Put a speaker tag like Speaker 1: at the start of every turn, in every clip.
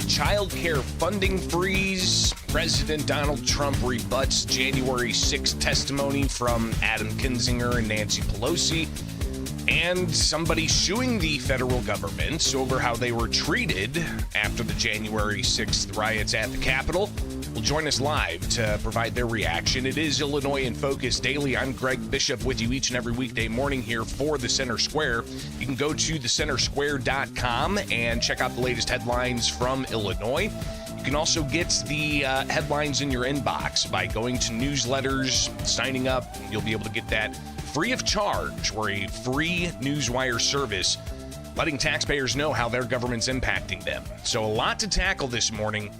Speaker 1: Child care funding freeze. President Donald Trump rebuts January 6th testimony from Adam Kinzinger and Nancy Pelosi. And somebody suing the federal government over how they were treated after the January 6th riots at the Capitol will join us live to provide their reaction. It is Illinois in Focus Daily. I'm Greg Bishop with you each and every weekday morning here for the Center Square. You can go to thecentersquare.com and check out the latest headlines from Illinois. You can also get the headlines in your inbox by going to newsletters, signing up. You'll be able to get that free of charge. We're a free newswire service letting taxpayers know how their government's impacting them. So a lot to tackle this morning.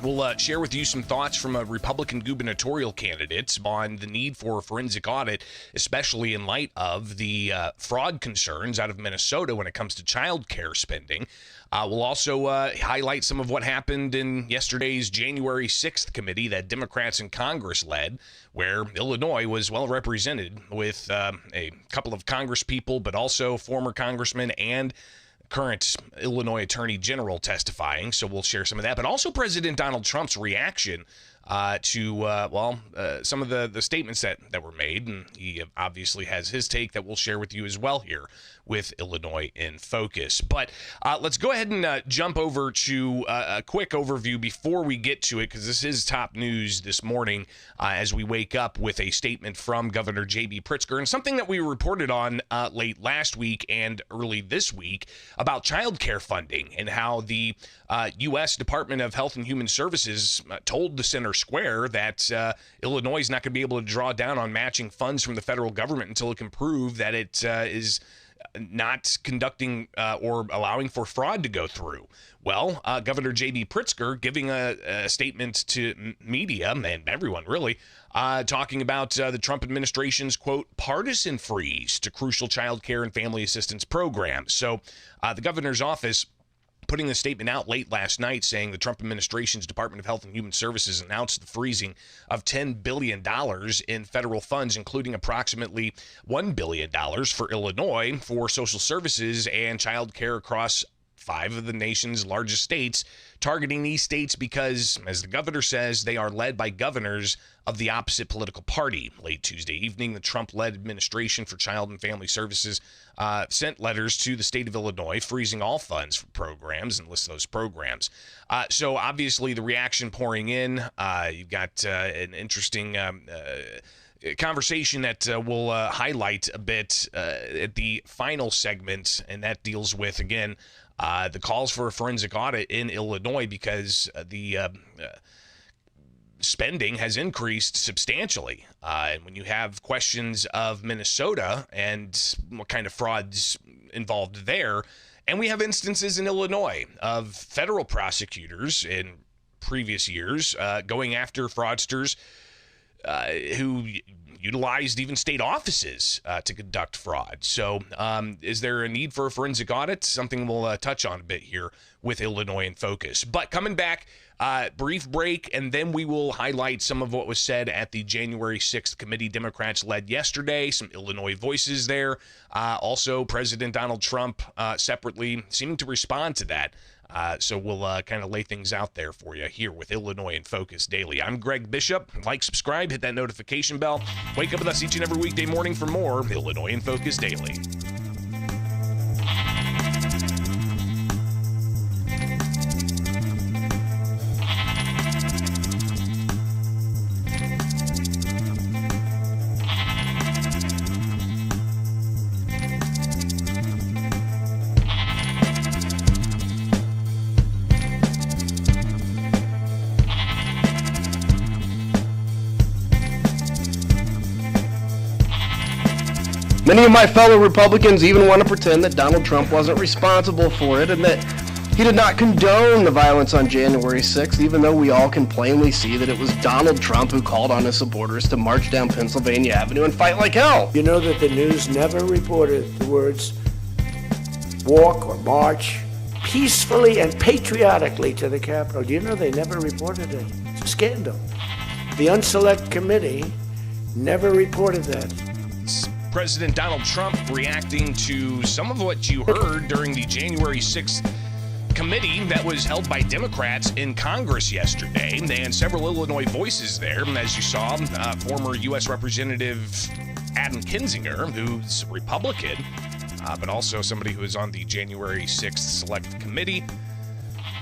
Speaker 1: We'll share with you some thoughts from a Republican gubernatorial candidate on the need for a forensic audit, especially in light of the fraud concerns out of Minnesota when it comes to child care spending. We'll also highlight some of what happened in yesterday's January 6th committee that Democrats in Congress led, where Illinois was well represented with a couple of Congress people, but also former congressmen and current Illinois Attorney General testifying. So we'll share some of that, but also President Donald Trump's reaction to some of the statements that were made. And he obviously has his take that we'll share with you as well here with Illinois in Focus. But let's go ahead and jump over to a quick overview before we get to it, because this is top news this morning as we wake up with a statement from Governor J.B. Pritzker and something that we reported on late last week and early this week about child care funding and how the U.S. Department of Health and Human Services told the Center Square that Illinois is not going to be able to draw down on matching funds from the federal government until it can prove that it is not conducting or allowing for fraud to go through. Well, Governor J.B. Pritzker giving a statement to media and everyone really, talking about the Trump administration's, quote, partisan freeze to crucial child care and family assistance programs. So the governor's office putting the statement out late last night saying the Trump administration's Department of Health and Human Services announced the freezing of $10 billion in federal funds, including approximately $1 billion for Illinois for social services and child care across 5 of the nation's largest states, targeting these states because, as the governor says, they are led by governors of the opposite political party. Late Tuesday evening, the Trump-led Administration for Child and Family Services sent letters to the state of Illinois freezing all funds for programs and list those programs. So obviously the reaction pouring in, you've got an interesting conversation that we'll highlight a bit at the final segment, and that deals with, again, the calls for a forensic audit in Illinois because the spending has increased substantially. And when you have questions of Minnesota and what kind of frauds involved there, and we have instances in Illinois of federal prosecutors in previous years going after fraudsters who utilized even state offices to conduct fraud. So is there a need for a forensic audit? Something we'll touch on a bit here with Illinois in Focus. But coming back, brief break, and then we will highlight some of what was said at the January 6th committee Democrats led yesterday, some Illinois voices there. Also, President Donald Trump separately seeming to respond to that. So we'll kind of lay things out there for you here with Illinois in Focus Daily. I'm Greg Bishop. Like, subscribe, hit that notification bell. Wake up with us each and every weekday morning for more Illinois in Focus Daily.
Speaker 2: Many of my fellow Republicans even want to pretend that Donald Trump wasn't responsible for it and that he did not condone the violence on January 6th, even though we all can plainly see that it was Donald Trump who called on his supporters to march down Pennsylvania Avenue and fight like hell.
Speaker 3: You know that the news never reported the words walk or march peacefully and patriotically to the Capitol. Do you know they never reported it? It's a scandal. The Unselect Committee never reported that.
Speaker 1: President Donald Trump reacting to some of what you heard during the January 6th committee that was held by Democrats in Congress yesterday. They had several Illinois voices there. As you saw, former U.S. Representative Adam Kinzinger, who's Republican, but also somebody who is on the January 6th Select Committee.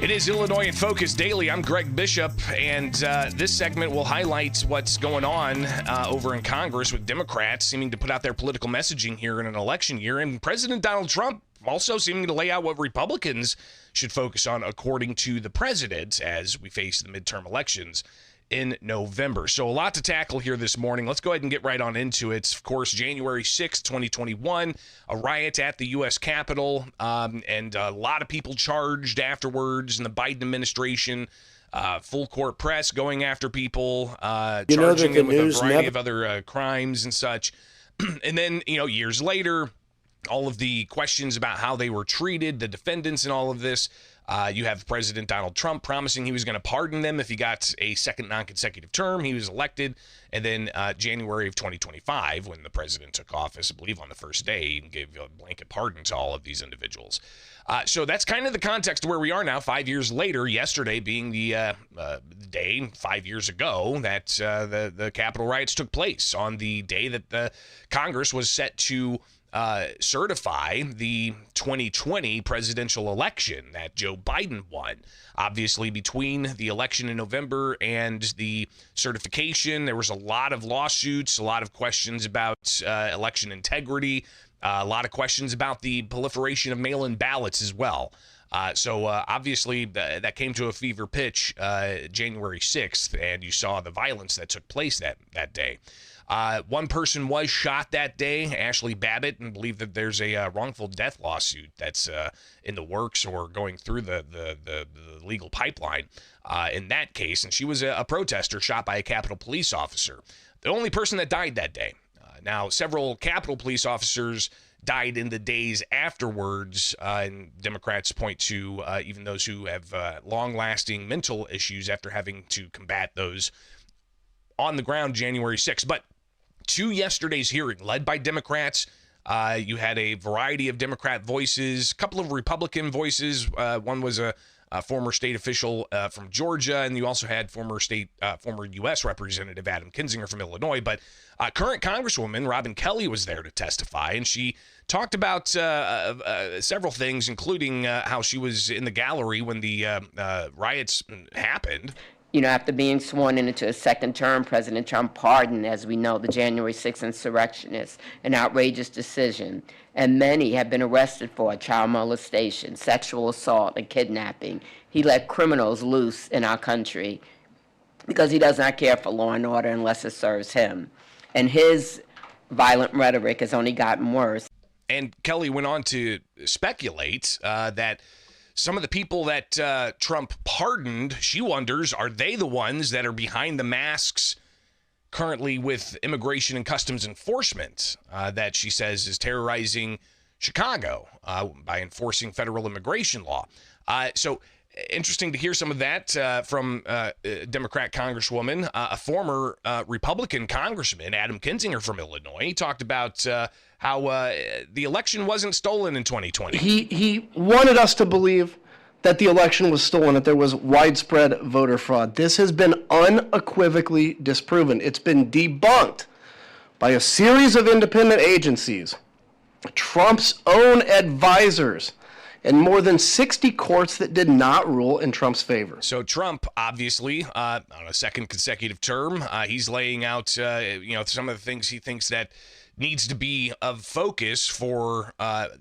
Speaker 1: It is Illinois in Focus Daily. I'm Greg Bishop, and this segment will highlight what's going on over in Congress with Democrats seeming to put out their political messaging here in an election year, and President Donald Trump also seeming to lay out what Republicans should focus on according to the president as we face the midterm elections in November. So a lot to tackle here this morning. Let's go ahead and get right on into it. Of course, January 6th, 2021, a riot at the U.S. Capitol, and a lot of people charged afterwards in the Biden administration. Full court press going after people, charging them with a variety of other crimes and such. And then, years later, all of the questions about how they were treated, the defendants and all of this. You have President Donald Trump promising he was going to pardon them if he got a second non-consecutive term. He was elected. And then January of 2025, when the president took office, I believe on the first day, he gave a blanket pardon to all of these individuals. So that's kind of the context of where we are now, 5 years later, yesterday being the day 5 years ago that the Capitol riots took place, on the day that the Congress was set to certify the 2020 presidential election that Joe Biden won. Obviously, between the election in November and the certification, there was a lot of lawsuits, a lot of questions about election integrity, a lot of questions about the proliferation of mail-in ballots as well. So obviously that came to a fever pitch January 6th, and you saw the violence that took place that day. One person was shot that day, Ashley Babbitt, and believe that there's a wrongful death lawsuit that's in the works or going through the legal pipeline in that case. And she was a protester shot by a Capitol police officer. The only person that died that day. Now, several Capitol police officers died in the days afterwards, and Democrats point to even those who have long-lasting mental issues after having to combat those on the ground January 6th. But to yesterday's hearing, led by Democrats, you had a variety of Democrat voices, a couple of Republican voices. One was a former state official from Georgia, and you also had former U.S. Representative Adam Kinzinger from Illinois. But current Congresswoman Robin Kelly was there to testify, and she talked about several things, including how she was in the gallery when the riots happened.
Speaker 4: After being sworn into a second term, President Trump pardoned, as we know, the January 6th insurrectionists, an outrageous decision. And many have been arrested for child molestation, sexual assault, and kidnapping. He let criminals loose in our country because he does not care for law and order unless it serves him. And his violent rhetoric has only gotten worse.
Speaker 1: And Kelly went on to speculate that some of the people that Trump pardoned, she wonders, are they the ones that are behind the masks currently with Immigration and Customs Enforcement that she says is terrorizing Chicago by enforcing federal immigration law? So interesting to hear some of that from Democrat Congresswoman, a former Republican Congressman, Adam Kinzinger from Illinois. He talked about how the election wasn't stolen in 2020.
Speaker 2: He wanted us to believe that the election was stolen, that there was widespread voter fraud. This has been unequivocally disproven. It's been debunked by a series of independent agencies, Trump's own advisors, and more than 60 courts that did not rule in Trump's favor.
Speaker 1: So Trump, obviously, on a second consecutive term, he's laying out, some of the things he thinks that needs to be of focus for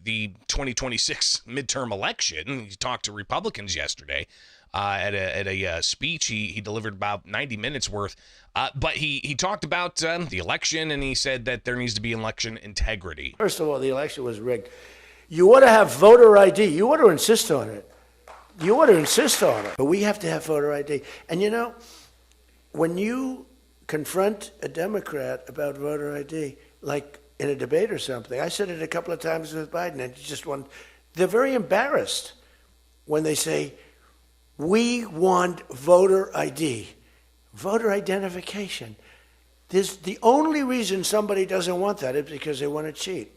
Speaker 1: the 2026 midterm election. He talked to Republicans yesterday at a speech he delivered about 90 minutes worth. But he talked about the election, and he said that there needs to be election integrity.
Speaker 3: First of all, the election was rigged. You ought to have voter ID. You ought to insist on it. You ought to insist on it. But we have to have voter ID. And you know, when you confront a Democrat about voter ID, like in a debate or something, I said it a couple of times with Biden, and they're very embarrassed when they say, we want voter ID, voter identification. The only reason somebody doesn't want that is because they want to cheat.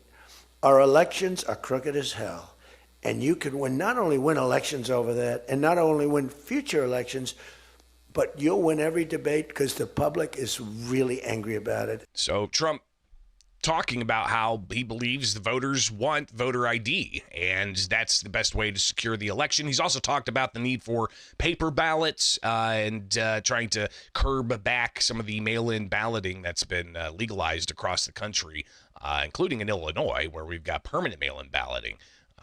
Speaker 3: Our elections are crooked as hell. And you can not only win elections over that, and not only win future elections, but you'll win every debate because the public is really angry about it.
Speaker 1: So Trump talking about how he believes the voters want voter ID, and that's the best way to secure the election. He's also talked about the need for paper ballots and trying to curb back some of the mail-in balloting that's been legalized across the country, including in Illinois, where we've got permanent mail-in balloting.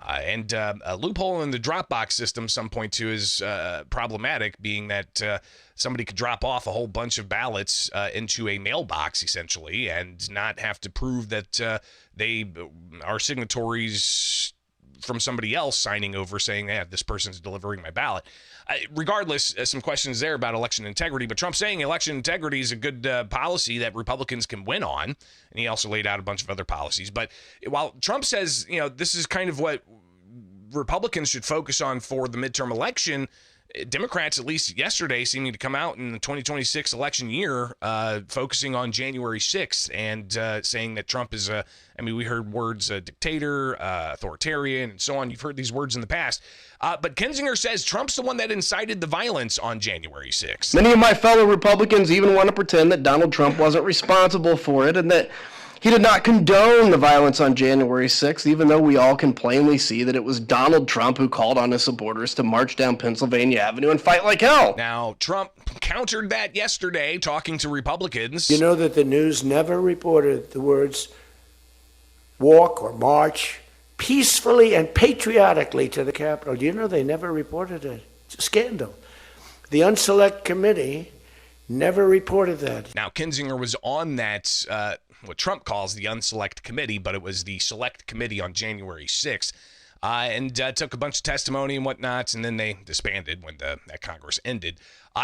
Speaker 1: And a loophole in the Dropbox system, some point to, is problematic, being that somebody could drop off a whole bunch of ballots into a mailbox, essentially, and not have to prove that they are signatories from somebody else signing over saying, yeah, this person's delivering my ballot. Regardless, some questions there about election integrity, but Trump saying election integrity is a good policy that Republicans can win on, and he also laid out a bunch of other policies. But while Trump says, you know, this is kind of what Republicans should focus on for the midterm election, Democrats, at least yesterday, seeming to come out in the 2026 election year, focusing on January 6th and saying that Trump is we heard words dictator, authoritarian, and so on. You've heard these words in the past. But Kinzinger says Trump's the one that incited the violence on January 6th.
Speaker 2: Many of my fellow Republicans even want to pretend that Donald Trump wasn't responsible for it and that he did not condone the violence on January 6th, even though we all can plainly see that it was Donald Trump who called on his supporters to march down Pennsylvania Avenue and fight like hell.
Speaker 1: Now, Trump countered that yesterday, talking to Republicans.
Speaker 3: You know that the news never reported the words walk or march peacefully and patriotically to the Capitol. Do you know they never reported it? It's a scandal. The Unselect Committee never reported that.
Speaker 1: Now, Kinzinger was on that what Trump calls the Unselect Committee, but it was the Select Committee on January 6th, and took a bunch of testimony and whatnot, and then they disbanded when that Congress ended.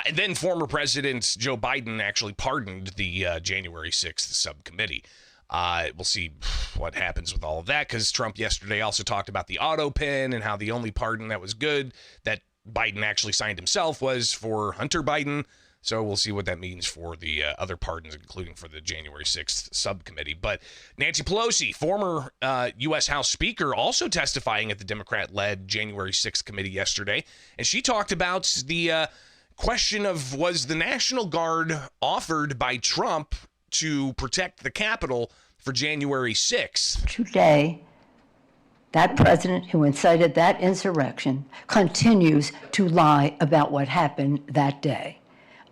Speaker 1: And then former President Joe Biden actually pardoned the January 6th subcommittee. We'll see what happens with all of that, because Trump yesterday also talked about the auto pen and how the only pardon that was good that Biden actually signed himself was for Hunter Biden. So we'll see what that means for the other pardons, including for the January 6th subcommittee. But Nancy Pelosi, former U.S. House Speaker, also testifying at the Democrat-led January 6th committee yesterday. And she talked about the question of, was the National Guard offered by Trump to protect the Capitol for January 6th?
Speaker 5: Today, that president who incited that insurrection continues to lie about what happened that day.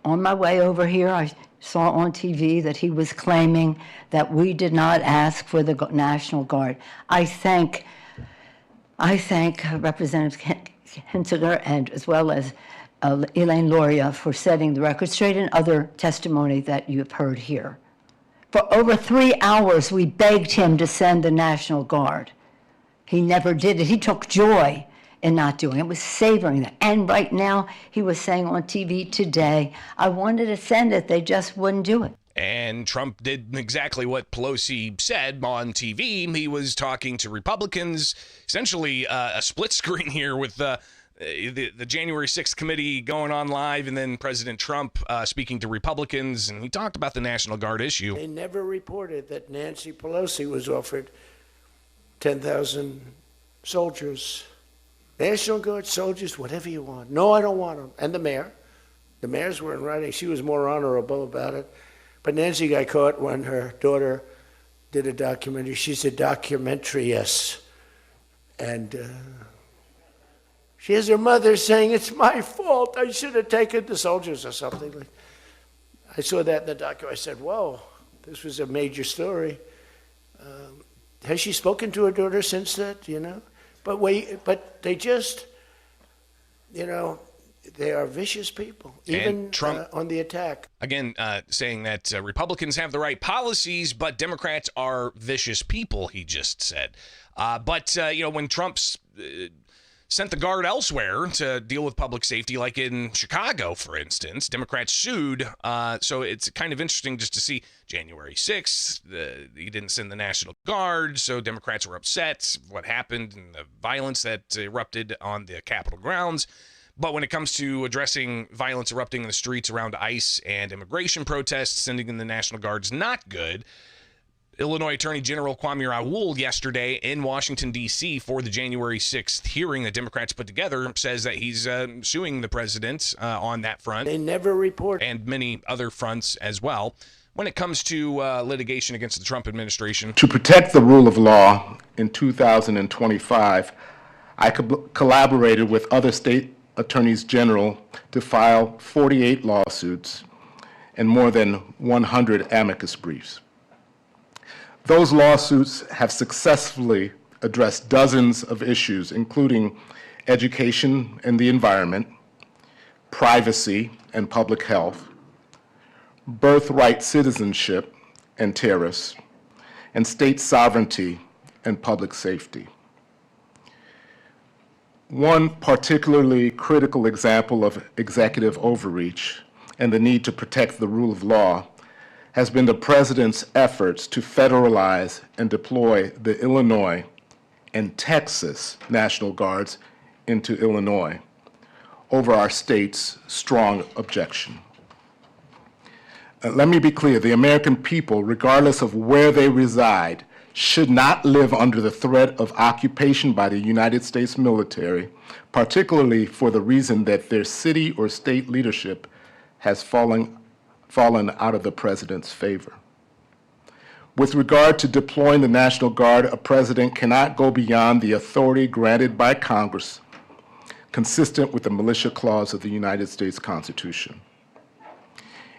Speaker 5: On my way over here, I saw on TV that he was claiming that we did not ask for the National Guard. I thank Representative Kinzinger and as well as Elaine Loria for setting the record straight and other testimony that you have heard here. For over 3 hours, we begged him to send the National Guard. He never did it. He took joy in not doing it, was savoring that. And right now, he was saying on TV today, I wanted to send it, they just wouldn't do it.
Speaker 1: And Trump did exactly what Pelosi said on TV. He was talking to Republicans, essentially a split screen here with the January 6th committee going on live, and then President Trump speaking to Republicans, and he talked about the National Guard issue.
Speaker 3: They never reported that Nancy Pelosi was offered 10,000 soldiers. National Guard soldiers, whatever you want. No, I don't want them. And the mayor. The mayors were in writing. She was more honorable about it. But Nancy got caught when her daughter did a documentary. She's a documentariist. And she has her mother saying, it's my fault. I should have taken the soldiers or something. I saw that in the documentary. I said, whoa, this was a major story. Has she spoken to her daughter since that, you know? But they just, you know, They are vicious people, even
Speaker 1: Trump-
Speaker 3: on the attack.
Speaker 1: Again, saying that Republicans have the right policies, but Democrats are vicious people, he just said. But when Trump's sent the guard elsewhere to deal with public safety, like in Chicago, for instance, Democrats sued. So it's kind of interesting just to see January 6th, he didn't send the National Guard, so Democrats were upset what happened and the violence that erupted on the Capitol grounds. But when it comes to addressing violence erupting in the streets around ICE and immigration protests, sending in the National Guard is not good. Illinois Attorney General Kwame Raoul yesterday in Washington, D.C. for the January 6th hearing that Democrats put together says that he's suing the president on that front.
Speaker 3: They never report.
Speaker 1: And many other fronts as well. When it comes to litigation against the Trump administration.
Speaker 6: To protect the rule of law in 2025, I collaborated with other state attorneys general to file 48 lawsuits and more than 100 amicus briefs. Those lawsuits have successfully addressed dozens of issues, including education and the environment, privacy and public health, birthright citizenship and terrorists, and state sovereignty and public safety. One particularly critical example of executive overreach and the need to protect the rule of law has been the president's efforts to federalize and deploy the Illinois and Texas National Guards into Illinois over our state's strong objection. Let me be clear, the American people, regardless of where they reside, should not live under the threat of occupation by the United States military, particularly for the reason that their city or state leadership has fallen out of the president's favor. With regard to deploying the National Guard, a president cannot go beyond the authority granted by Congress, consistent with the Militia Clause of the United States Constitution.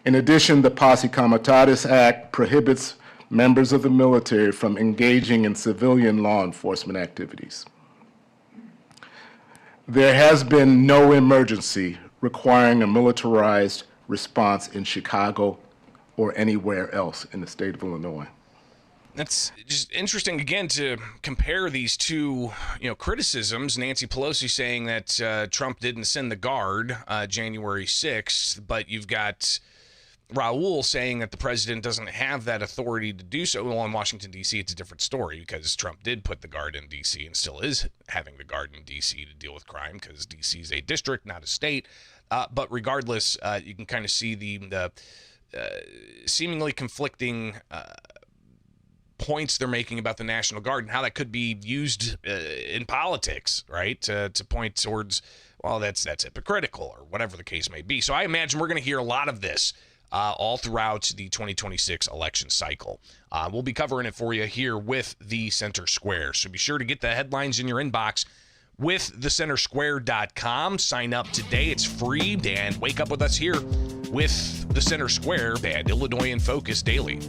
Speaker 6: In addition, the Posse Comitatus Act prohibits members of the military from engaging in civilian law enforcement activities. There has been no emergency requiring a militarized response in Chicago or anywhere else in the state of Illinois.
Speaker 1: That's just interesting, again, to compare these two, criticisms. Nancy Pelosi saying that Trump didn't send the guard January 6th, but you've got Raoul saying that the president doesn't have that authority to do so. Well, in Washington, D.C., it's a different story because Trump did put the guard in D.C. and still is having the guard in D.C. to deal with crime because D.C. is a district, not a state. But regardless, you can kind of see the seemingly conflicting points they're making about the National Guard and how that could be used in politics, right? To point towards, well, that's hypocritical or whatever the case may be. So I imagine we're going to hear a lot of this all throughout the 2026 election cycle. We'll be covering it for you here with the Center Square. So be sure to get the headlines in your inbox with thecentersquare.com. Sign up today. It's free. And wake up with us here with the Center Square and Illinois in Focus Daily.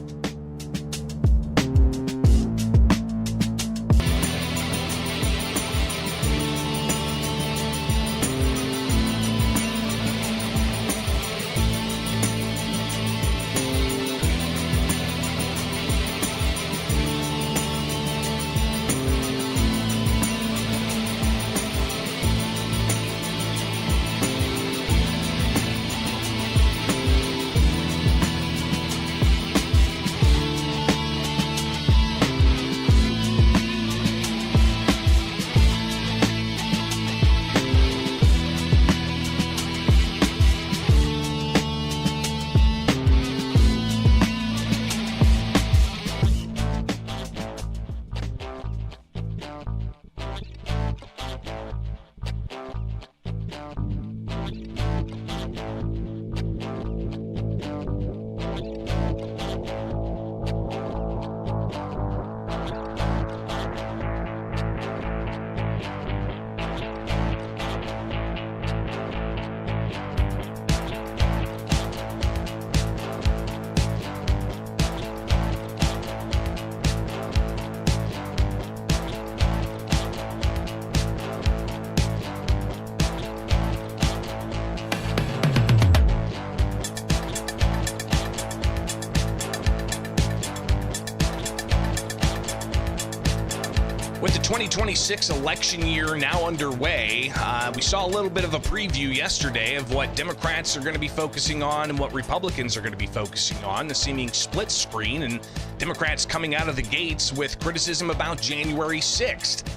Speaker 1: 2026 election year now underway. We saw a little bit of a preview yesterday of what Democrats are going to be focusing on and what Republicans are going to be focusing on, the seeming split screen, and Democrats coming out of the gates with criticism about January 6th.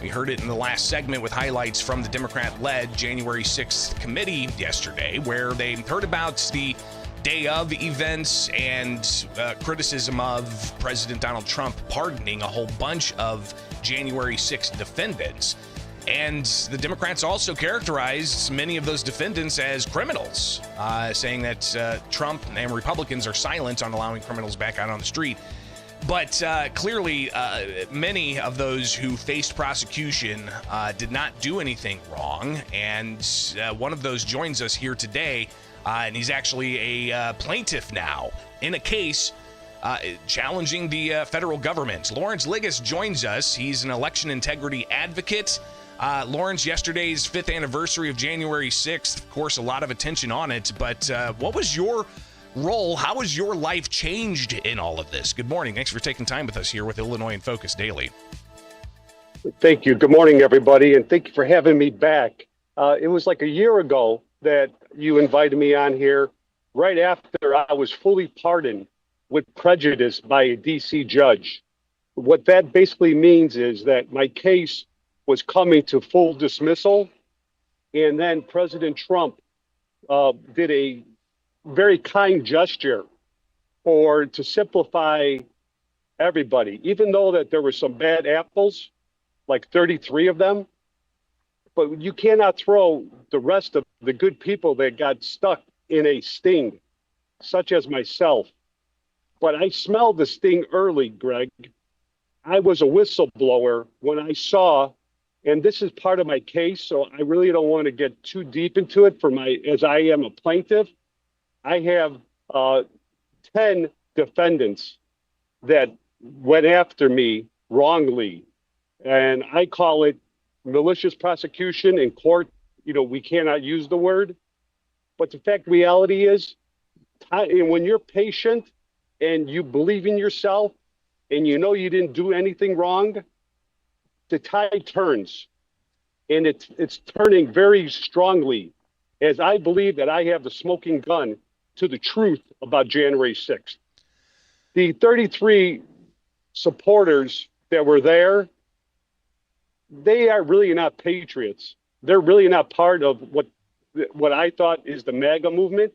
Speaker 1: We heard it in the last segment with highlights from the Democrat-led January 6th committee yesterday, where they heard about the day of events and criticism of President Donald Trump pardoning a whole bunch of January 6th defendants. And the Democrats also characterized many of those defendants as criminals, saying that Trump and Republicans are silent on allowing criminals back out on the street. But clearly, many of those who faced prosecution did not do anything wrong. And one of those joins us here today, and he's actually a plaintiff now in a case challenging the federal government. Lawrence Liggis joins us. He's an election integrity advocate. Lawrence, yesterday's 5th anniversary of January 6th, of course, a lot of attention on it. But what was your role? How has your life changed in all of this? Good morning. Thanks for taking time with us here with Illinois in Focus Daily.
Speaker 7: Thank you. Good morning, everybody, and thank you for having me back. It was like a year ago that you invited me on here, right after I was fully pardoned with prejudice by a D.C. judge. What that basically means is that my case was coming to full dismissal, and then President Trump did a very kind gesture to simplify everybody, even though that there were some bad apples, like 33 of them. But you cannot throw the rest of the good people that got stuck in a sting, such as myself. But I smelled the sting early, Greg. I was a whistleblower when I saw, and this is part of my case, so I really don't want to get too deep into it as I am a plaintiff. I have 10 defendants that went after me wrongly, and I call it malicious prosecution. In court, we cannot use the word, but the reality is, when you're patient and you believe in yourself and you know you didn't do anything wrong, the tide turns, and it's turning very strongly, as I believe that I have the smoking gun to the truth about January 6th. The 33 supporters that were there, they are really not patriots. They're really not part of what I thought is the MAGA movement,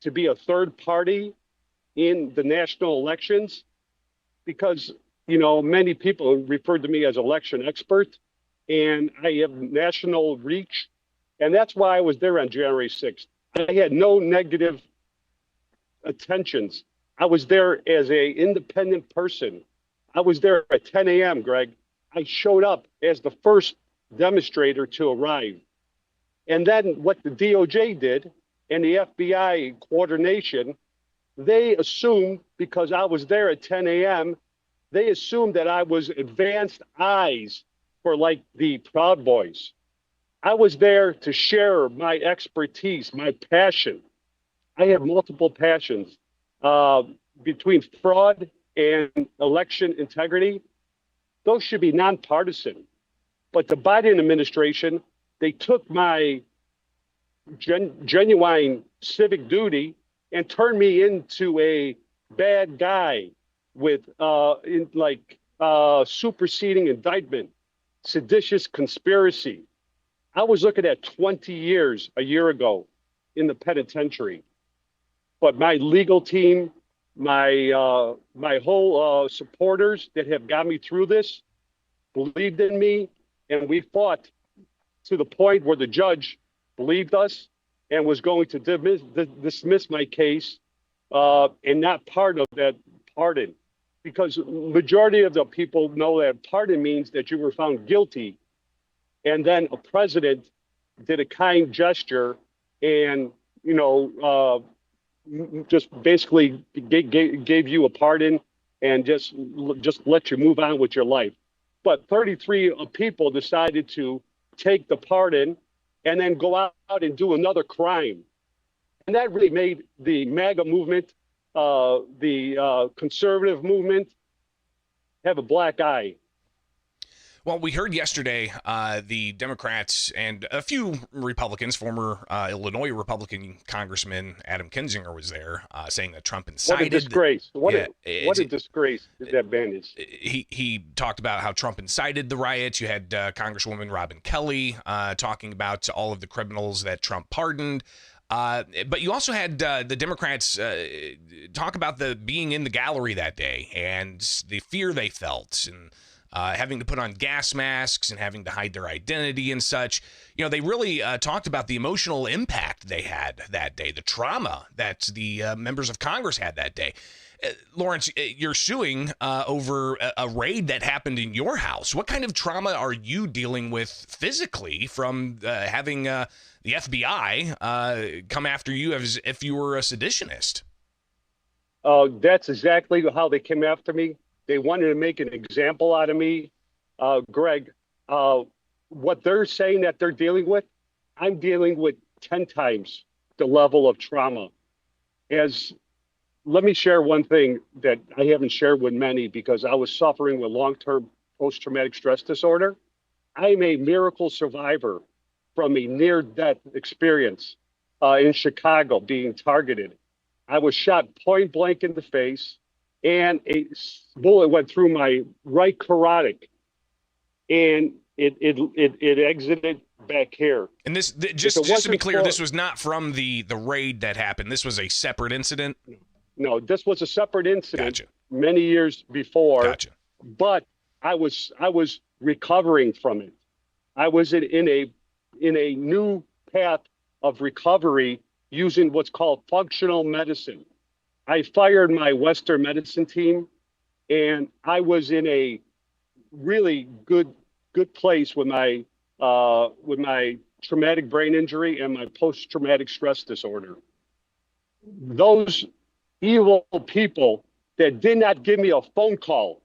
Speaker 7: to be a third party in the national elections, because, many people referred to me as election expert, and I have national reach. And that's why I was there on January 6th. I had no negative attentions. I was there as an independent person. I was there at 10 a.m., Greg. I showed up as the first demonstrator to arrive. And then what the DOJ did and the FBI coordination, they assumed, because I was there at 10 a.m., they assumed that I was advanced eyes for like the Proud Boys. I was there to share my expertise, my passion. I have multiple passions between fraud and election integrity. Those should be nonpartisan. But the Biden administration, they took my genuine civic duty and turned me into a bad guy with superseding indictment, seditious conspiracy. I was looking at 20 years a year ago in the penitentiary. But my legal team, my whole supporters that have got me through this believed in me, and we fought to the point where the judge believed us and was going to dismiss my case and not part of that pardon. Because majority of the people know that pardon means that you were found guilty, and then a president did a kind gesture and, just basically gave you a pardon and just let you move on with your life. But 33 people decided to take the pardon and then go out and do another crime. And that really made the MAGA movement, the conservative movement, have a black eye.
Speaker 1: Well, we heard yesterday the Democrats and a few Republicans, former Illinois Republican Congressman Adam Kinzinger was there, saying that Trump incited.
Speaker 7: What a disgrace! What a disgrace that man is.
Speaker 1: He talked about how Trump incited the riots. You had Congresswoman Robin Kelly talking about all of the criminals that Trump pardoned. But you also had the Democrats talk about the being in the gallery that day and the fear they felt, and having to put on gas masks and having to hide their identity and such. You know, they really talked about the emotional impact they had that day, the trauma that the members of Congress had that day. Lawrence, you're suing over a raid that happened in your house. What kind of trauma are you dealing with physically from having the FBI come after you as if you were a seditionist?
Speaker 7: That's exactly how they came after me. They wanted to make an example out of me. Greg, what they're saying that they're dealing with, I'm dealing with 10 times the level of trauma. Let me share one thing that I haven't shared with many, because I was suffering with long-term post-traumatic stress disorder. I'm a miracle survivor from a near-death experience in Chicago, being targeted. I was shot point blank in the face, and a bullet went through my right carotid, and it exited back here.
Speaker 1: And this, just to be clear, this was not from the raid that happened. This was a separate incident.
Speaker 7: No, this was a separate incident.
Speaker 1: Gotcha.
Speaker 7: Many years before.
Speaker 1: Gotcha.
Speaker 7: But I was recovering from it. I was in a new path of recovery using what's called functional medicine. I fired my Western medicine team, and I was in a really good place with my traumatic brain injury and my post-traumatic stress disorder. Those evil people that did not give me a phone call,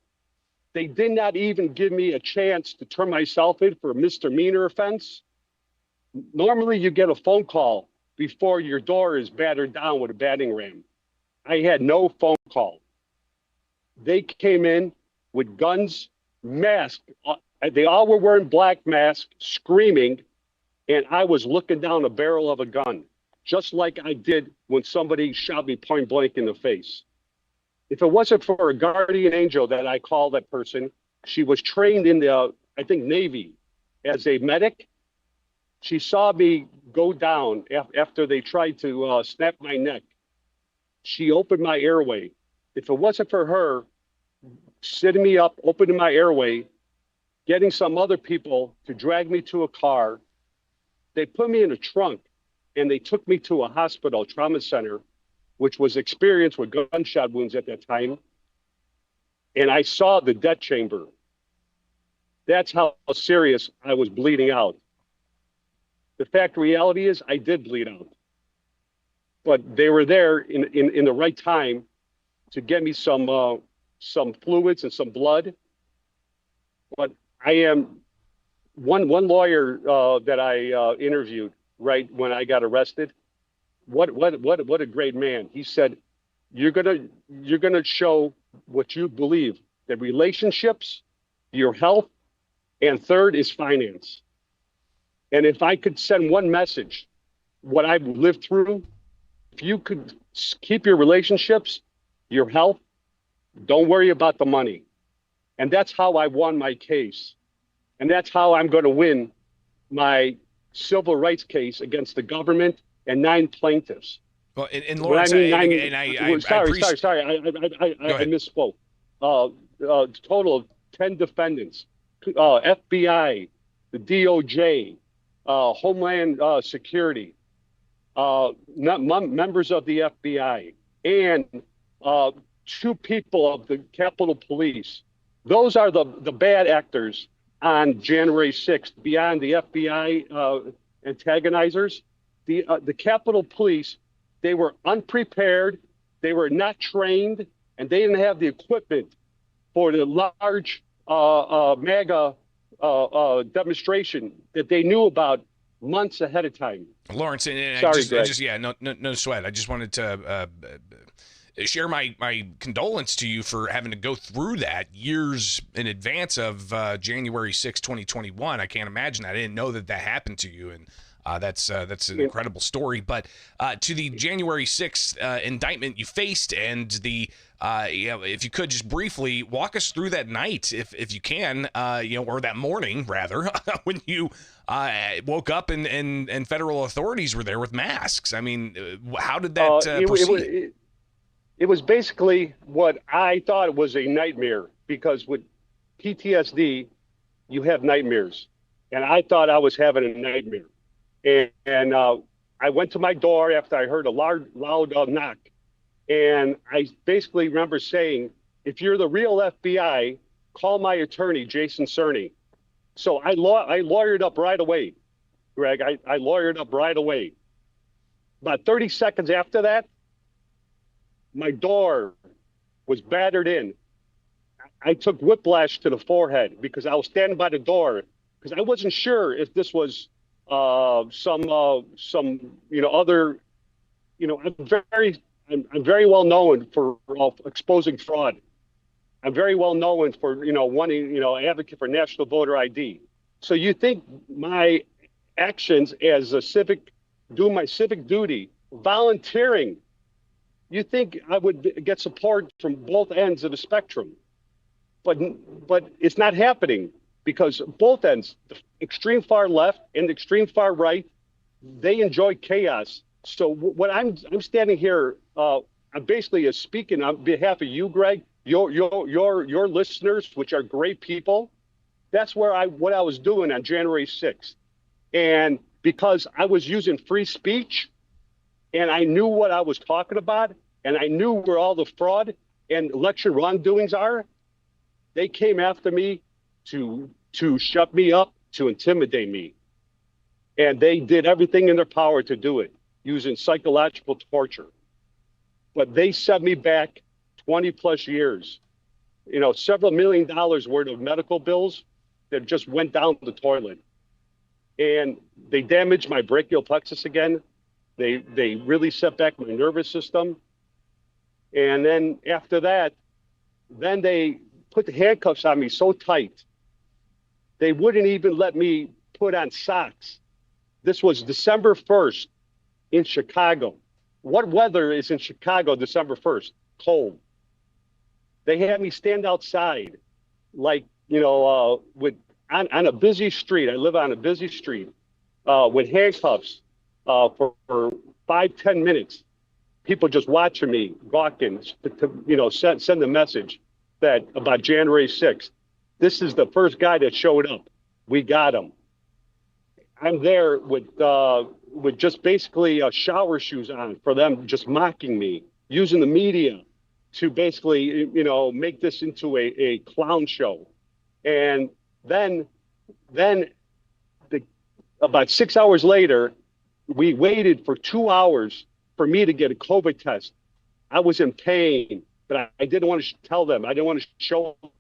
Speaker 7: they did not even give me a chance to turn myself in for a misdemeanor offense. Normally you get a phone call before your door is battered down with a battering ram. I had no phone call. They came in with guns, masked. They all were wearing black masks, screaming, and I was looking down the barrel of a gun, just like I did when somebody shot me point blank in the face. If it wasn't for a guardian angel that I call that person, she was trained in the, I think, Navy as a medic. She saw me go down after they tried to snap my neck. She opened my airway. If it wasn't for her sitting me up, opening my airway, getting some other people to drag me to a car, they put me in a trunk and they took me to a hospital, trauma center, which was experienced with gunshot wounds at that time. And I saw the death chamber. That's how serious I was bleeding out. The reality is I did bleed out. But they were there in the right time to get me some fluids and some blood. But I am one lawyer that I interviewed right when I got arrested. What a great man. He said, you're gonna show what you believe, that relationships, your health, and third is finance. And if I could send one message, what I've lived through, if you could keep your relationships, your health, don't worry about the money. And that's how I won my case. And that's how I'm going to win my civil rights case against the government and 9 plaintiffs.
Speaker 1: Well, and Lawrence,
Speaker 7: I misspoke. Total of 10 defendants, FBI, the DOJ, Homeland Security, members of the FBI, and 2 people of the Capitol Police. Those are the bad actors on January 6th, beyond the FBI antagonizers. The Capitol Police, they were unprepared, they were not trained, and they didn't have the equipment for the large MAGA demonstration that they knew about months ahead of time.
Speaker 1: Lawrence, and
Speaker 7: Sorry,
Speaker 1: no sweat. I just wanted to share my condolence to you for having to go through that years in advance of January 6, 2021. I can't imagine. I didn't know that happened to you, and that's an incredible story. But to the January 6th indictment you faced, and the if you could just briefly walk us through that night, if you can, or that morning rather, when you woke up and federal authorities were there with masks. I mean, how did that proceed?
Speaker 7: It was basically what I thought was a nightmare, because with PTSD, you have nightmares. And I thought I was having a nightmare. And I went to my door after I heard a loud knock. And I basically remember saying, if you're the real FBI, call my attorney, Jason Cerny. So I lawyered up right away, Greg. I lawyered up right away. About 30 seconds after that, my door was battered in. I took whiplash to the forehead because I was standing by the door, because I wasn't sure if this was some other, I'm very well known for exposing fraud. I'm very well known for wanting advocate for national voter ID. So you think my actions as doing my civic duty, volunteering, you think I would get support from both ends of the spectrum, but it's not happening, because both ends, the extreme far left and the extreme far right, they enjoy chaos. So what I'm standing here, I'm basically speaking on behalf of you, Greg, your listeners, which are great people. That's what I was doing on January 6th, and because I was using free speech. And I knew what I was talking about, and I knew where all the fraud and election wrongdoings are. They came after me to shut me up, to intimidate me. And they did everything in their power to do it, using psychological torture. But they set me back 20 plus years. Several $1 million worth of medical bills that just went down the toilet. And they damaged my brachial plexus again. They really set back my nervous system. And then after that, then they put the handcuffs on me so tight, they wouldn't even let me put on socks. This was December 1st in Chicago. What weather is in Chicago December 1st? Cold. They had me stand outside, like, on a busy street. I live on a busy street with handcuffs. For 5-10 minutes, people just watching me, gawking, to send a message that about January 6th. This is the first guy that showed up. We got him. I'm there with just basically shower shoes on for them, just mocking me, using the media to basically, make this into a clown show. And then about 6 hours later, we waited for 2 hours for me to get a COVID test. I was in pain, but I didn't want to tell them. I didn't want to show them.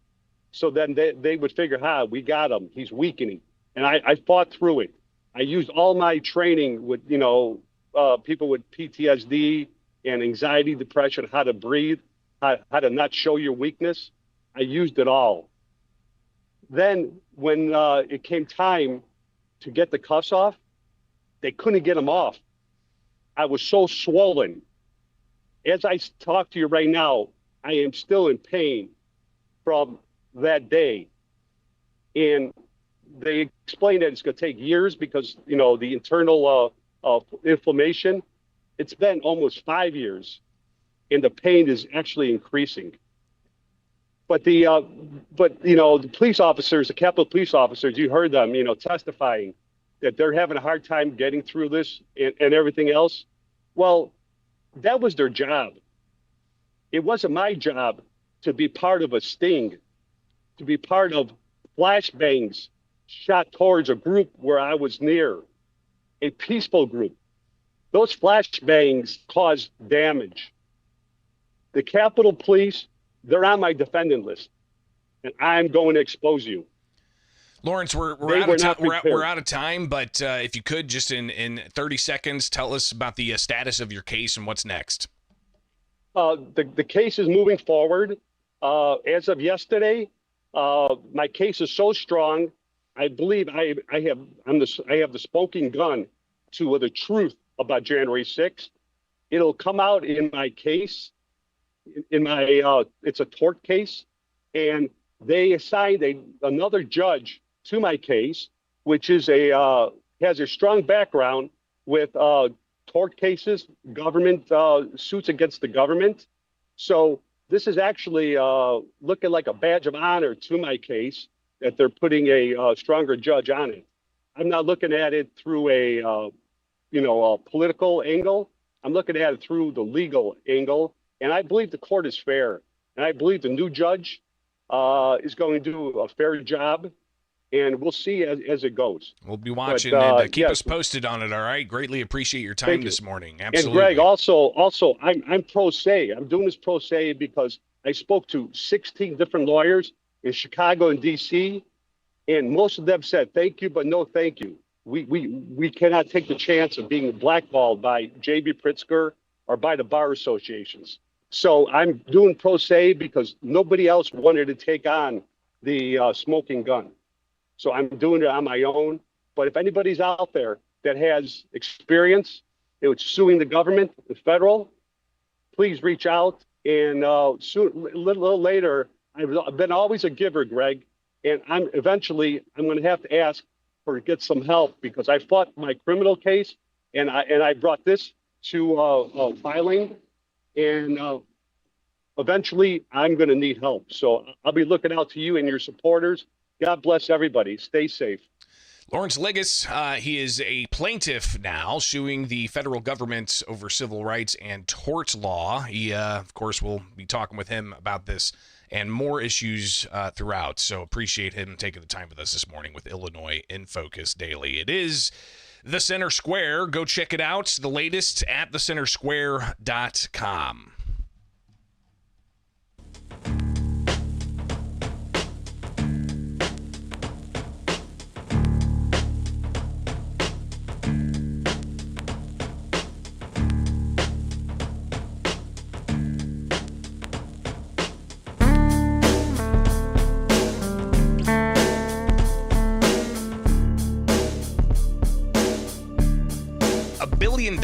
Speaker 7: So then they would figure, we got him. He's weakening. And I fought through it. I used all my training with, people with PTSD and anxiety, depression, how to breathe, how to not show your weakness. I used it all. Then when it came time to get the cuffs off, they couldn't get them off. I was so swollen. As I talk to you right now, I am still in pain from that day. And they explained that it's going to take years because, the internal inflammation. It's been almost 5 years, and the pain is actually increasing. But the police officers, the Capitol police officers, you heard them, testifying that they're having a hard time getting through this and everything else. Well, that was their job. It wasn't my job to be part of a sting, to be part of flashbangs shot towards a group where I was near, a peaceful group. Those flashbangs caused damage. The Capitol Police, they're on my defendant list, and I'm going to expose you.
Speaker 1: Lawrence, we're out of time, but if you could, just in 30 seconds, tell us about the status of your case and what's next.
Speaker 7: The case is moving forward. As of yesterday, my case is so strong. I believe I have the smoking gun to the truth about January 6th. It'll come out in my case. It's a tort case, and they assigned another judge to my case, which is has a strong background with tort cases, government suits against the government. So this is actually looking like a badge of honor to my case that they're putting a stronger judge on it. I'm not looking at it through a political angle. I'm looking at it through the legal angle, and I believe the court is fair, and I believe the new judge is going to do a fair job. And we'll see as it goes.
Speaker 1: We'll be watching and keep us posted on it. All right. Greatly appreciate your time this morning. Absolutely.
Speaker 7: And Greg, also, I'm pro se. I'm doing this pro se because I spoke to 16 different lawyers in Chicago and DC, and most of them said thank you, but no thank you. We cannot take the chance of being blackballed by J.B. Pritzker or by the bar associations. So I'm doing pro se because nobody else wanted to take on the smoking gun. So I'm doing it on my own. But if anybody's out there that has experience with suing the government, the federal, please reach out. And soon, a little later, I've been always a giver, Greg. And I'm going to have to ask for get some help because I fought my criminal case and I brought this to filing. And eventually, I'm going to need help. So I'll be looking out to you and your supporters. God bless everybody. Stay safe.
Speaker 1: Lawrence Liggis, he is a plaintiff now, suing the federal government over civil rights and tort law. He, of course, will be talking with him about this and more issues throughout. So appreciate him taking the time with us this morning with Illinois in Focus Daily. It is The Center Square. Go check it out. The latest at thecentersquare.com. $1 billion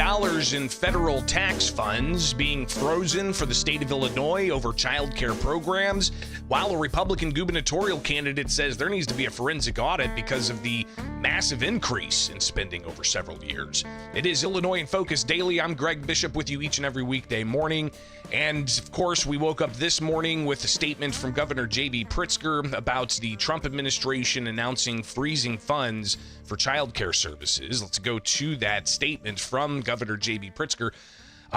Speaker 1: in federal tax funds being frozen for the state of Illinois over child care programs, while a Republican gubernatorial candidate says there needs to be a forensic audit because of the massive increase in spending over several years. It is Illinois in Focus Daily. I'm Greg Bishop with you each and every weekday morning. And of course, we woke up this morning with a statement from Governor J.B. Pritzker about the Trump administration announcing freezing funds for child care services. Let's go to that statement from Governor J.B. Pritzker.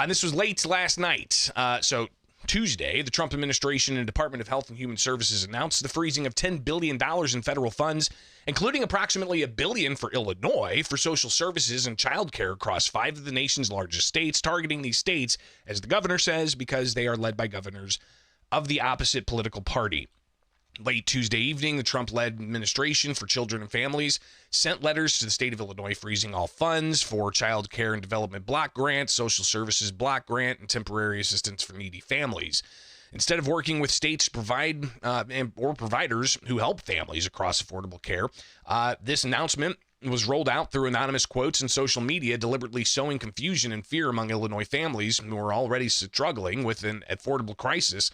Speaker 1: This was late last night. So Tuesday, the Trump administration and Department of Health and Human Services announced the freezing of $10 billion in federal funds, including approximately $1 billion for Illinois for social services and child care across 5 of the nation's largest states, targeting these states, as the governor says, because they are led by governors of the opposite political party. Late Tuesday evening, the Trump-led administration for children and families sent letters to the state of Illinois freezing all funds for child care and development block grant, social services block grant, and temporary assistance for needy families. Instead of working with states to provide or providers who help families across affordable care, this announcement was rolled out through anonymous quotes in social media, deliberately sowing confusion and fear among Illinois families who are already struggling with an affordable crisis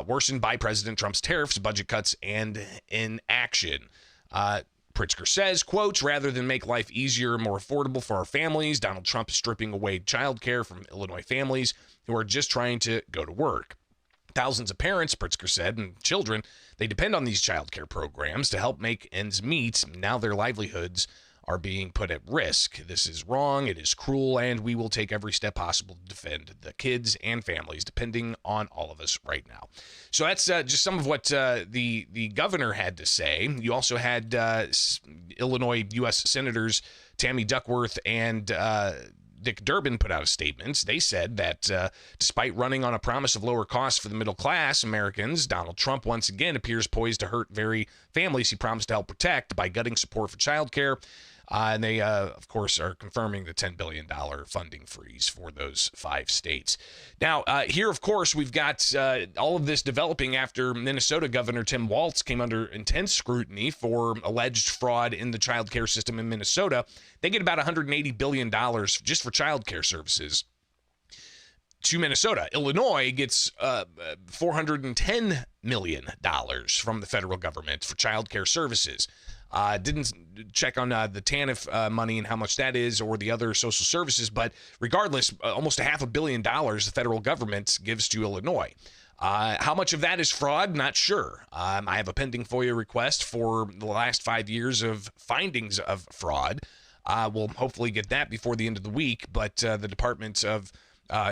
Speaker 1: worsened by President Trump's tariffs, budget cuts, and inaction. Pritzker says, quotes, rather than make life easier and more affordable for our families, Donald Trump is stripping away child care from Illinois families who are just trying to go to work. Thousands of parents, Pritzker said, and children, they depend on these child care programs to help make ends meet. Now their livelihoods are being put at risk. This is wrong, it is cruel, and we will take every step possible to defend the kids and families, depending on all of us right now. So that's just some of what the governor had to say. You also had Illinois U.S. Senators Tammy Duckworth and Dick Durbin put out a statement. They said that despite running on a promise of lower costs for the middle class Americans, Donald Trump once again appears poised to hurt very families he promised to help protect by gutting support for child care. And they, of course, are confirming the $10 billion funding freeze for those 5 states. Now, here, of course, we've got all of this developing after Minnesota Governor Tim Walz came under intense scrutiny for alleged fraud in the child care system in Minnesota. They get about $180 billion just for child care services to Minnesota. Illinois gets $410 million from the federal government for child care services. Didn't check on the TANF money and how much that is, or the other social services, but regardless, almost $500 million the federal government gives to Illinois. How much of that is fraud? Not sure. I have a pending FOIA request for the last 5 years of findings of fraud. We'll hopefully get that before the end of the week, but the Department of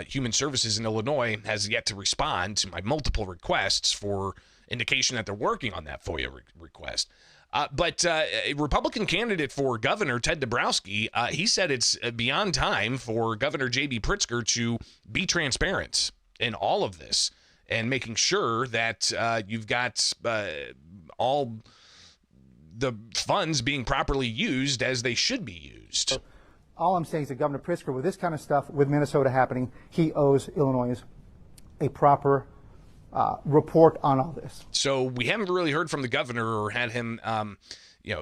Speaker 1: Human Services in Illinois has yet to respond to my multiple requests for indication that they're working on that FOIA request. But a Republican candidate for governor, Ted Dabrowski, he said it's beyond time for Governor J.B. Pritzker to be transparent in all of this and making sure that you've got all the funds being properly used as they should be used.
Speaker 8: All I'm saying is that Governor Pritzker, with this kind of stuff, with Minnesota happening, he owes Illinois a proper report on all this.
Speaker 1: So we haven't really heard from the governor or had him,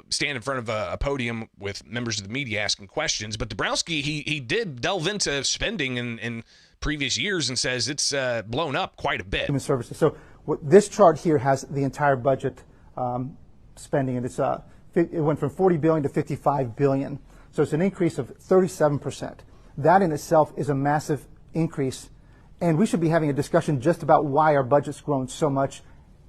Speaker 1: stand in front of a podium with members of the media asking questions. But Dabrowski, he did delve into spending in previous years and says it's blown up quite a bit.
Speaker 8: Human services. So this chart here has the entire budget spending, and it went from $40 billion to $55 billion. So it's an increase of 37%. That in itself is a massive increase. And we should be having a discussion just about why our budget's grown so much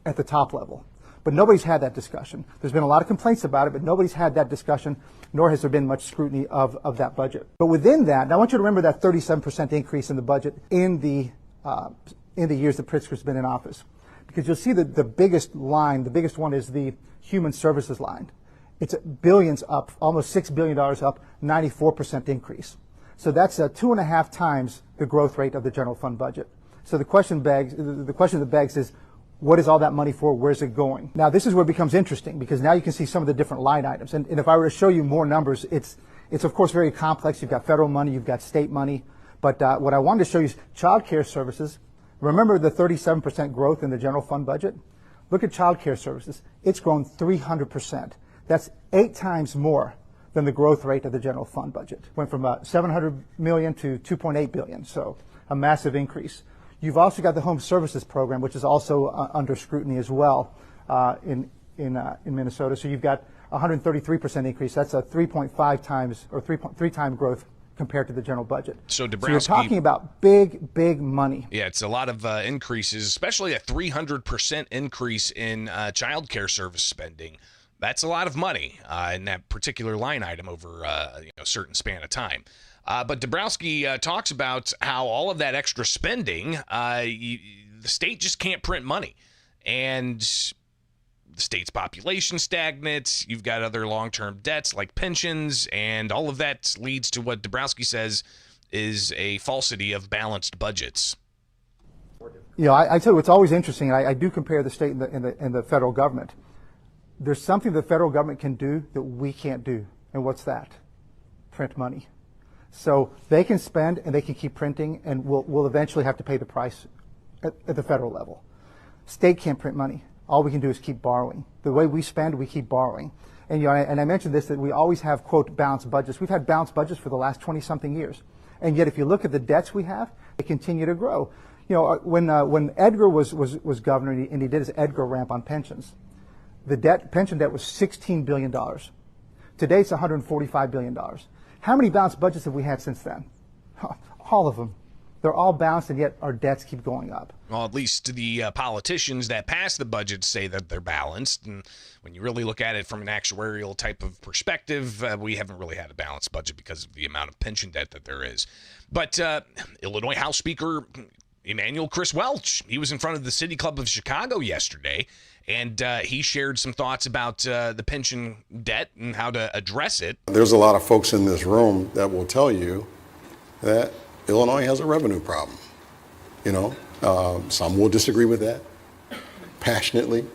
Speaker 8: at the top level. But nobody's had that discussion. There's been a lot of complaints about it, but nobody's had that discussion, nor has there been much scrutiny of that budget. But within that, now I want you to remember that 37% increase in the budget in the years that Pritzker's been in office. Because you'll see that the biggest line, the biggest one is the human services line. It's billions up, almost $6 billion up, 94% increase. So that's 2.5 times the growth rate of the general fund budget. So the question that begs is, what is all that money for? Where's it going? Now this is where it becomes interesting, because now you can see some of the different line items. And if I were to show you more numbers, it's of course very complex. You've got federal money, you've got state money. But what I wanted to show you is child care services. Remember the 37% growth in the general fund budget? Look at child care services. It's grown 300%. That's 8 times more than the growth rate of the general fund budget. Went from $700 million to $2.8 billion, so a massive increase. You've also got the home services program, which is also under scrutiny as well in Minnesota. So you've got 133% increase. That's a 3.5 times or 3 times growth compared to the general budget.
Speaker 1: So Dabrowski,
Speaker 8: you're talking about big money.
Speaker 1: Yeah, it's a lot of increases, especially a 300% increase in child care service spending. That's a lot of money in that particular line item over a certain span of time. But Dabrowski talks about how all of that extra spending, the state just can't print money. And the state's population stagnates. You've got other long-term debts like pensions, and all of that leads to what Dabrowski says is a falsity of balanced budgets.
Speaker 8: I tell you, it's always interesting. I do compare the state and the federal government. There's something the federal government can do that we can't do. And what's that? Print money. So they can spend and they can keep printing, and we'll eventually have to pay the price at the federal level. State can't print money. All we can do is keep borrowing. The way we spend, we keep borrowing. And and I mentioned this, that we always have, quote, balanced budgets. We've had balanced budgets for the last 20-something years. And yet if you look at the debts we have, they continue to grow. When Edgar was governor and he did his Edgar ramp on pensions, the pension debt was $16 billion. Today it's $145 billion. How many balanced budgets have we had since then? All of them. They're all balanced, and yet our debts keep going up.
Speaker 1: Well, at least the politicians that pass the budget say that they're balanced. And when you really look at it from an actuarial type of perspective, we haven't really had a balanced budget because of the amount of pension debt that there is. But Illinois House Speaker Emanuel Chris Welch, he was in front of the City Club of Chicago yesterday, and he shared some thoughts about the pension debt and how to address it.
Speaker 9: There's a lot of folks in this room that will tell you that Illinois has a revenue problem. Some will disagree with that passionately,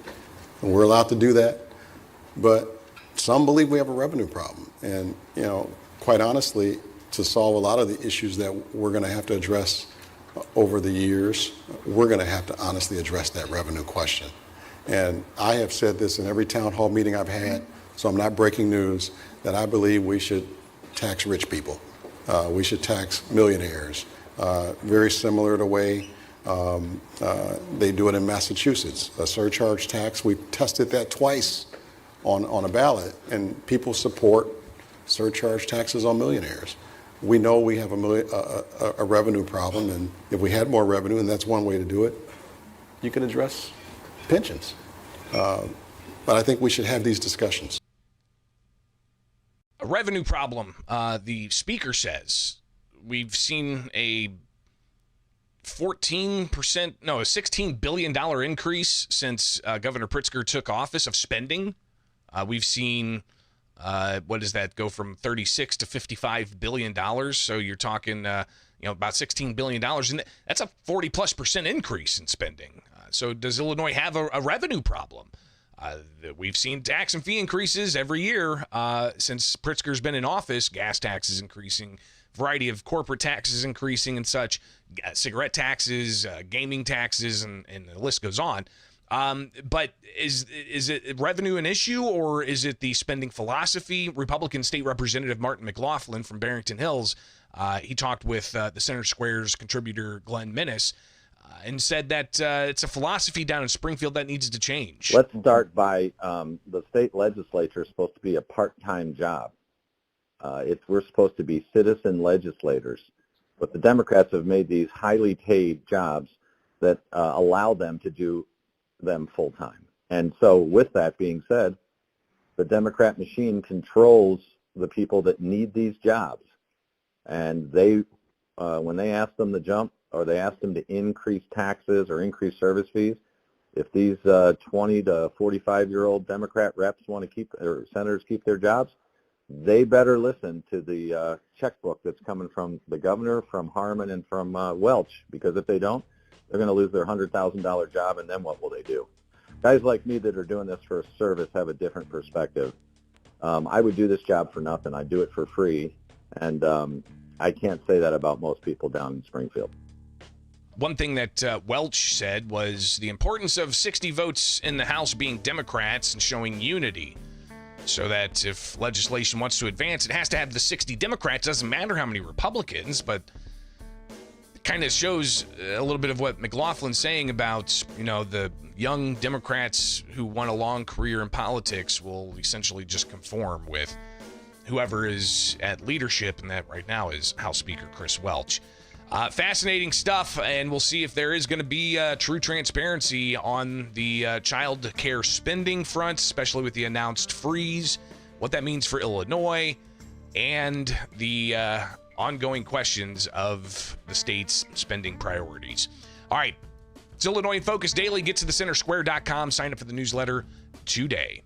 Speaker 9: and we're allowed to do that. But some believe we have a revenue problem. And, quite honestly, to solve a lot of the issues that we're going to have to address over the years, we're going to have to honestly address that revenue question. And I have said this in every town hall meeting I've had, so I'm not breaking news, that I believe we should tax rich people. We should tax millionaires, very similar to the way they do it in Massachusetts. A surcharge tax, we tested that twice on a ballot, and people support surcharge taxes on millionaires. We know we have a revenue problem, and if we had more revenue, and that's one way to do it, you can address pensions. But I think we should have these discussions.
Speaker 1: A revenue problem, the speaker says. We've seen a $16 billion increase since Governor Pritzker took office of spending. We've seen, what does that go from 36 to $55 billion? So you're talking, about $16 billion. And that's a 40+% increase in spending. So does Illinois have a revenue problem? We've seen tax and fee increases every year since Pritzker's been in office. Gas taxes increasing, variety of corporate taxes increasing and such, cigarette taxes, gaming taxes, and the list goes on. But is it revenue an issue, or is it the spending philosophy? Republican State Representative Martin McLaughlin from Barrington Hills, he talked with the Center Square's contributor Glenn Minnis, and said that it's a philosophy down in Springfield that needs to change.
Speaker 10: Let's start by the state legislature is supposed to be a part-time job. We're supposed to be citizen legislators, but the Democrats have made these highly paid jobs that allow them to do them full-time. And so with that being said, the Democrat machine controls the people that need these jobs. And they, when they ask them to jump, or they ask them to increase taxes or increase service fees, if these 20 to 45-year-old Democrat reps want to keep, or senators keep their jobs, they better listen to the checkbook that's coming from the governor, from Harmon, and from Welch, because if they don't, they're going to lose their $100,000 job, and then what will they do? Guys like me that are doing this for a service have a different perspective. I would do this job for nothing. I'd do it for free, and I can't say that about most people down in Springfield.
Speaker 1: One thing that Welch said was the importance of 60 votes in the House being Democrats and showing unity, so that if legislation wants to advance, it has to have the 60 Democrats. Doesn't matter how many Republicans, but it kind of shows a little bit of what McLaughlin's saying about, the young Democrats who want a long career in politics will essentially just conform with whoever is at leadership, and that right now is House Speaker Chris Welch. Fascinating stuff, and we'll see if there is going to be true transparency on the child care spending front, especially with the announced freeze, what that means for Illinois, and the ongoing questions of the state's spending priorities. All right, it's Illinois in Focus Daily. Get to thecentersquare.com. Sign up for the newsletter today.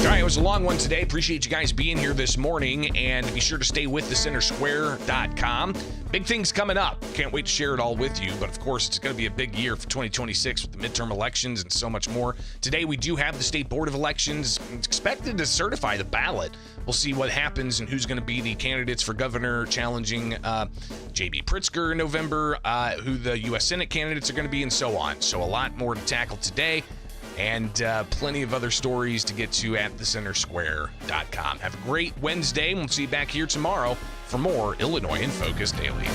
Speaker 1: It was a long one today. Appreciate you guys being here this morning, and be sure to stay with thecentersquare.com. Big things coming up. Can't wait to share it all with you, but of course it's going to be a big year for 2026 with the midterm elections and so much more. Today we do have the State Board of Elections expected to certify the ballot. We'll see what happens and who's going to be the candidates for governor challenging J.B. Pritzker in November, who the U.S. Senate candidates are going to be, and so on. So a lot more to tackle today. And plenty of other stories to get to at thecentersquare.com. Have a great Wednesday. We'll see you back here tomorrow for more Illinois in Focus Daily.